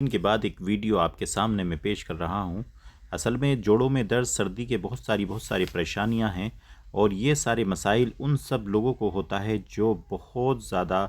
इनके बाद एक वीडियो आपके सामने मैं पेश कर रहा हूँ। असल में जोड़ों में दर्द सर्दी के बहुत सारी परेशानियाँ हैं और ये सारे मसाइल उन सब लोगों को होता है जो बहुत ज़्यादा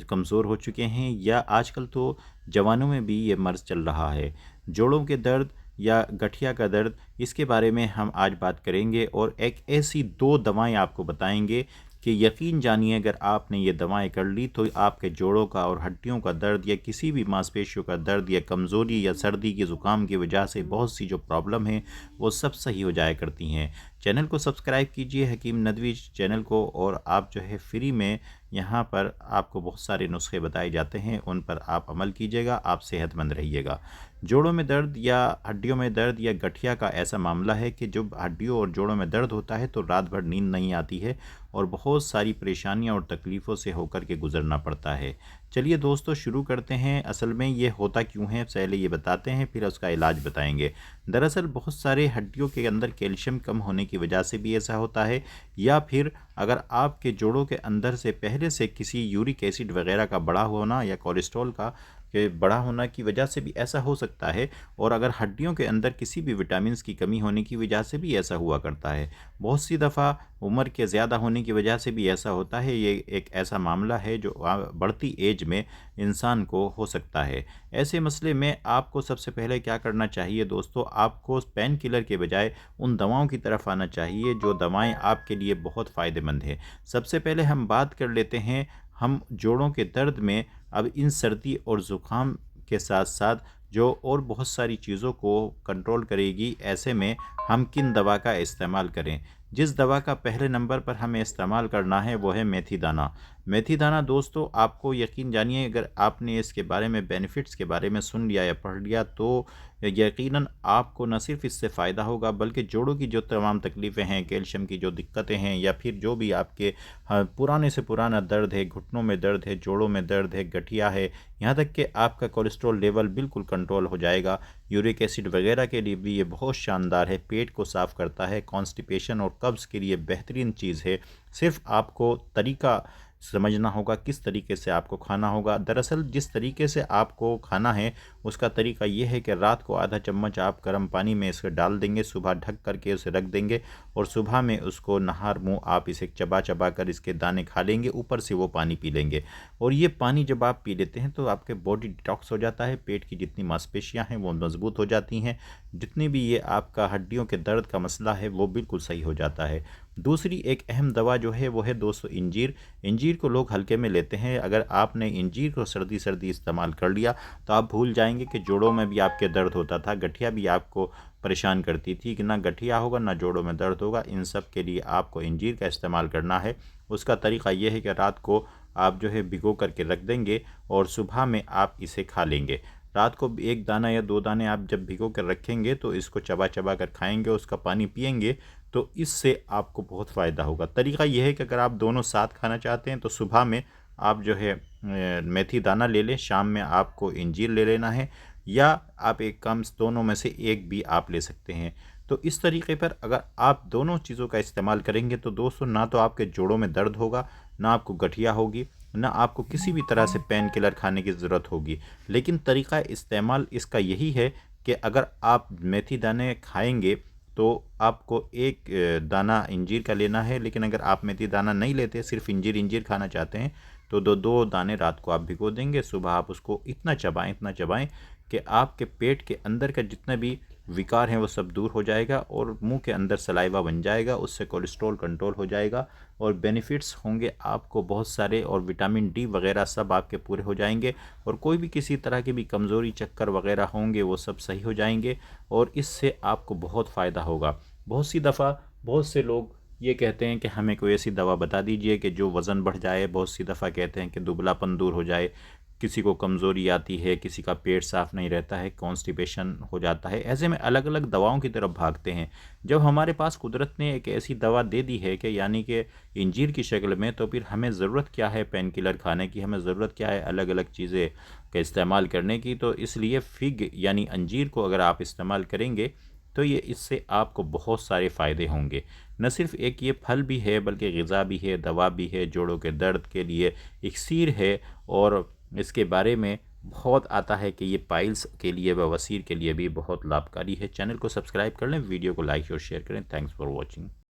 कमज़ोर हो चुके हैं या आजकल तो जवानों में भी ये मर्ज़ चल रहा है। जोड़ों के दर्द या गठिया का दर्द, इसके बारे में हम आज बात करेंगे और एक ऐसी 2 दवाएँ आपको बताएँगे कि यकीन जानिए अगर आपने ये दवाएं कर ली तो आपके जोड़ों का और हड्डियों का दर्द या किसी भी मांसपेशियों का दर्द या कमज़ोरी या सर्दी के ज़ुकाम की वजह से बहुत सी जो प्रॉब्लम है वो सब सही हो जाया करती हैं। चैनल को सब्सक्राइब कीजिए हकीम नदवी चैनल को, और आप जो है फ्री में यहाँ पर आपको बहुत सारे नुस्खे बताए जाते हैं, उन पर आप अमल कीजिएगा, आप सेहतमंद रहिएगा। जोड़ों में दर्द या हड्डियों में दर्द या गठिया का ऐसा मामला है कि जब हड्डियों और जोड़ों में दर्द होता है तो रात भर नींद नहीं आती है और बहुत सारी परेशानियां और तकलीफ़ों से होकर के गुजरना पड़ता है। चलिए दोस्तों शुरू करते हैं। असल में ये होता क्यों है पहले ये बताते हैं, फिर उसका इलाज बताएंगे। दरअसल बहुत सारे हड्डियों के अंदर कैल्शियम कम होने की वजह से भी ऐसा होता है, या फिर अगर आपके जोड़ों के अंदर से पहले से किसी यूरिक एसिड वगैरह का बढ़ा होना या कोलेस्ट्रॉल का के बड़ा होना की वजह से भी ऐसा हो सकता है, और अगर हड्डियों के अंदर किसी भी विटामिन्स की कमी होने की वजह से भी ऐसा हुआ करता है। बहुत सी दफ़ा उम्र के ज़्यादा होने की वजह से भी ऐसा होता है। ये एक ऐसा मामला है जो बढ़ती एज में इंसान को हो सकता है। ऐसे मसले में आपको सबसे पहले क्या करना चाहिए दोस्तों, आपको पेन किलर के बजाय उन दवाओं की तरफ आना चाहिए जो दवाएं आपके लिए बहुत फ़ायदेमंद है। सबसे पहले हम बात कर लेते हैं हम जोड़ों के दर्द में। अब इन सर्दी और ज़ुकाम के साथ साथ जो और बहुत सारी चीज़ों को कंट्रोल करेगी, ऐसे में हम किन दवा का इस्तेमाल करें। जिस दवा का पहले नंबर पर हमें इस्तेमाल करना है वो है मेथी दाना। मेथी दाना दोस्तों, आपको यकीन जानिए अगर आपने इसके बारे में बेनिफिट्स के बारे में सुन लिया या पढ़ लिया तो यकीनन आपको न सिर्फ इससे फ़ायदा होगा बल्कि जोड़ों की जो तमाम तकलीफ़ें हैं, कैल्शियम की जो दिक्कतें हैं, या फिर जो भी आपके पुराने से पुराना दर्द है, घुटनों में दर्द है, जोड़ों में दर्द है, गठिया है, यहाँ तक कि आपका कोलेस्ट्रॉल लेवल बिल्कुल कंट्रोल हो जाएगा। यूरिक एसिड वगैरह के लिए भी ये बहुत शानदार है, पेट को साफ़ करता है, कॉन्स्टिपेशन और कब्ज़ के लिए बेहतरीन चीज़ है। सिर्फ आपको तरीका समझना होगा किस तरीके से आपको खाना होगा। दरअसल जिस तरीके से आपको खाना है उसका तरीका ये है कि रात को आधा चम्मच आप गर्म पानी में इसे डाल देंगे, सुबह ढक करके उसे रख देंगे और सुबह में उसको नहार मुँह आप इसे चबा चबा कर इसके दाने खा लेंगे, ऊपर से वो पानी पी लेंगे। और ये पानी जब आप पी लेते हैं तो आपके बॉडी डिटॉक्स हो जाता है, पेट की जितनी मांसपेशियाँ हैं वो मजबूत हो जाती हैं, जितनी भी ये आपका हड्डियों के दर्द का मसला है वो बिल्कुल सही हो जाता है। दूसरी एक अहम दवा जो है वो है दोस्तों इंजीर। इंजीर को लोग हल्के में लेते हैं। अगर आपने इंजीर को सर्दी सर्दी इस्तेमाल कर लिया तो आप भूल जाएंगे कि जोड़ों में भी आपके दर्द होता था, गठिया भी आपको परेशान करती थी, कि ना गठिया होगा ना जोड़ों में दर्द होगा। इन सब के लिए आपको इंजीर का इस्तेमाल करना है। उसका तरीका ये है कि रात को आप जो है भिगो करके रख देंगे और सुबह में आप इसे खा लेंगे। रात को एक दाना या 2 दाने आप जब भिगो कर रखेंगे तो इसको चबा चबा कर खाएंगे, उसका पानी पिएंगे तो इससे आपको बहुत फ़ायदा होगा। तरीका यह है कि अगर आप दोनों साथ खाना चाहते हैं तो सुबह में आप जो है मेथी दाना ले लें, शाम में आपको इंजीर ले लेना है, या आप एक काम दोनों में से एक भी आप ले सकते हैं। तो इस तरीके पर अगर आप दोनों चीज़ों का इस्तेमाल करेंगे तो दोस्तों ना तो आपके जोड़ों में दर्द होगा, ना आपको गठिया होगी, ना आपको किसी भी तरह से पेन किलर खाने की ज़रूरत होगी। लेकिन तरीका इस्तेमाल इसका यही है कि अगर आप मेथी दाने खाएंगे तो आपको एक दाना इंजीर का लेना है, लेकिन अगर आप मेथी दाना नहीं लेते, सिर्फ इंजीर इंजीर खाना चाहते हैं तो 2 दाने रात को आप भिगो देंगे, सुबह आप उसको इतना चबाएं कि आपके पेट के अंदर का जितना भी विकार है वो सब दूर हो जाएगा और मुंह के अंदर सलाइवा बन जाएगा, उससे कोलेस्ट्रॉल कंट्रोल हो जाएगा और बेनिफिट्स होंगे आपको बहुत सारे, और विटामिन डी वगैरह सब आपके पूरे हो जाएंगे, और कोई भी किसी तरह की भी कमज़ोरी चक्कर वगैरह होंगे वो सब सही हो जाएंगे, और इससे आपको बहुत फ़ायदा होगा। बहुत सी दफ़ा बहुत से लोग ये कहते हैं कि हमें कोई ऐसी दवा बता दीजिए कि जो वज़न बढ़ जाए। बहुत सी दफ़ा कहते हैं कि दुबलापन दूर हो जाए, किसी को कमज़ोरी आती है, किसी का पेट साफ़ नहीं रहता है, कॉन्स्टिपेशन हो जाता है। ऐसे में अलग अलग दवाओं की तरफ भागते हैं। जब हमारे पास कुदरत ने एक ऐसी दवा दे दी है कि यानी कि इंजीर की शक्ल में, तो फिर हमें ज़रूरत क्या है पेन किलर खाने की, हमें ज़रूरत क्या है अलग अलग चीज़ें का इस्तेमाल करने की। तो इसलिए फिग यानी अंजीर को अगर आप इस्तेमाल करेंगे तो ये इससे आपको बहुत सारे फ़ायदे होंगे। न सिर्फ एक ये फल भी है बल्कि ग़िज़ा भी है, दवा भी है, जोड़ों के दर्द के लिए इक्सीर है, और इसके बारे में बहुत आता है कि ये पाइल्स के लिए, बवासीर के लिए भी बहुत लाभकारी है। चैनल को सब्सक्राइब कर लें, वीडियो को लाइक और शेयर करें। Thanks for watching.